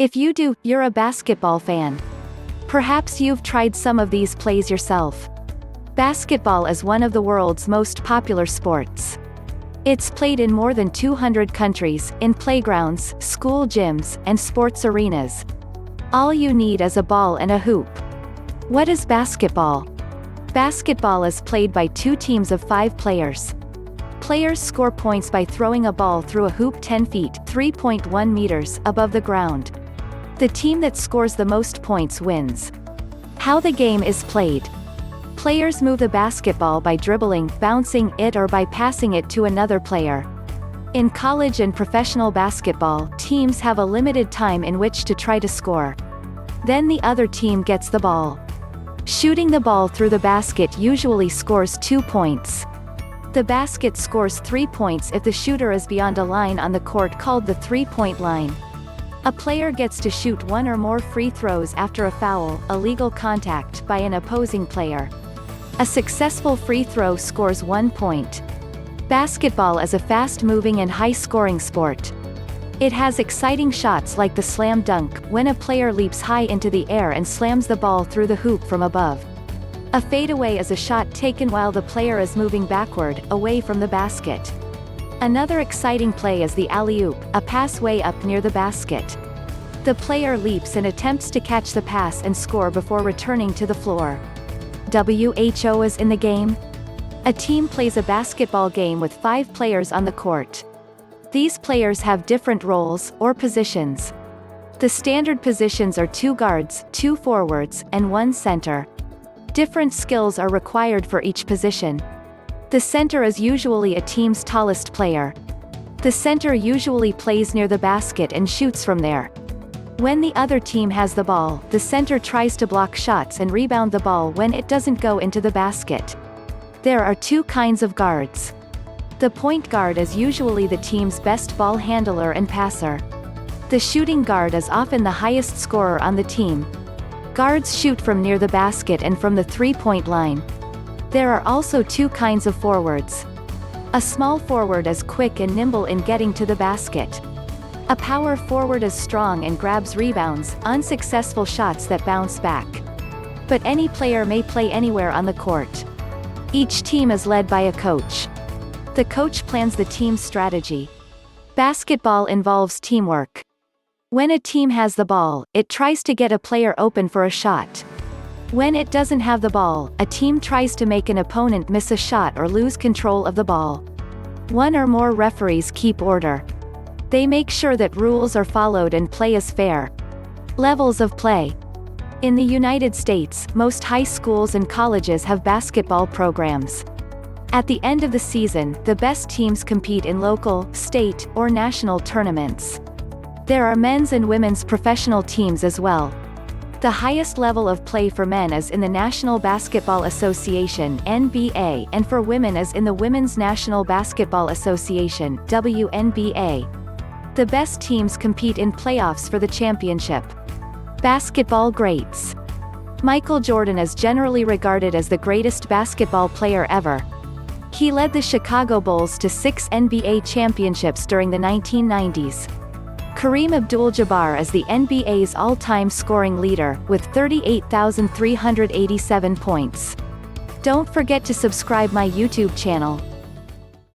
If you do, you're a basketball fan. Perhaps you've tried some of these plays yourself. Basketball is one of the world's most popular sports. It's played in more than 200 countries, in playgrounds, school gyms, and sports arenas. All you need is a ball and a hoop. What is basketball? Basketball is played by two teams of 5 players. Players score points by throwing a ball through a hoop 10 feet (3.1 meters) above the ground. The team that scores the most points wins. How the game is played. Players move the basketball by dribbling, bouncing it or by passing it to another player. In college and professional basketball, teams have a limited time in which to try to score. Then the other team gets the ball. Shooting the ball through the basket usually scores 2 points. The basket scores 3 points if the shooter is beyond a line on the court called the three-point line. A player gets to shoot 1 or more free throws after a foul, illegal contact, by an opposing player. A successful free throw scores 1 point. Basketball is a fast-moving and high-scoring sport. It has exciting shots like the slam dunk, when a player leaps high into the air and slams the ball through the hoop from above. A fadeaway is a shot taken while the player is moving backward, away from the basket. Another exciting play is the alley-oop, a pass way up near the basket. The player leaps and attempts to catch the pass and score before returning to the floor. WHO is in the game? A team plays a basketball game with 5 players on the court. These players have different roles, or positions. The standard positions are 2 guards, 2 forwards, and 1 center. Different skills are required for each position. The center is usually a team's tallest player. The center usually plays near the basket and shoots from there. When the other team has the ball, the center tries to block shots and rebound the ball when it doesn't go into the basket. There are 2 kinds of guards. The point guard is usually the team's best ball handler and passer. The shooting guard is often the highest scorer on the team. Guards shoot from near the basket and from the three-point line. There are also 2 kinds of forwards. A small forward is quick and nimble in getting to the basket. A power forward is strong and grabs rebounds, unsuccessful shots that bounce back. But any player may play anywhere on the court. Each team is led by a coach. The coach plans the team's strategy. Basketball involves teamwork. When a team has the ball, it tries to get a player open for a shot. When it doesn't have the ball, a team tries to make an opponent miss a shot or lose control of the ball. 1 or more referees keep order. They make sure that rules are followed and play is fair. Levels of play. In the United States, most high schools and colleges have basketball programs. At the end of the season, the best teams compete in local, state, or national tournaments. There are men's and women's professional teams as well. The highest level of play for men is in the National Basketball Association (NBA) and for women is in the Women's National Basketball Association (WNBA). The best teams compete in playoffs for the championship. Basketball greats. Michael Jordan is generally regarded as the greatest basketball player ever. He led the Chicago Bulls to 6 NBA championships during the 1990s. Kareem Abdul-Jabbar is the NBA's all-time scoring leader, with 38,387 points. Don't forget to subscribe my YouTube channel.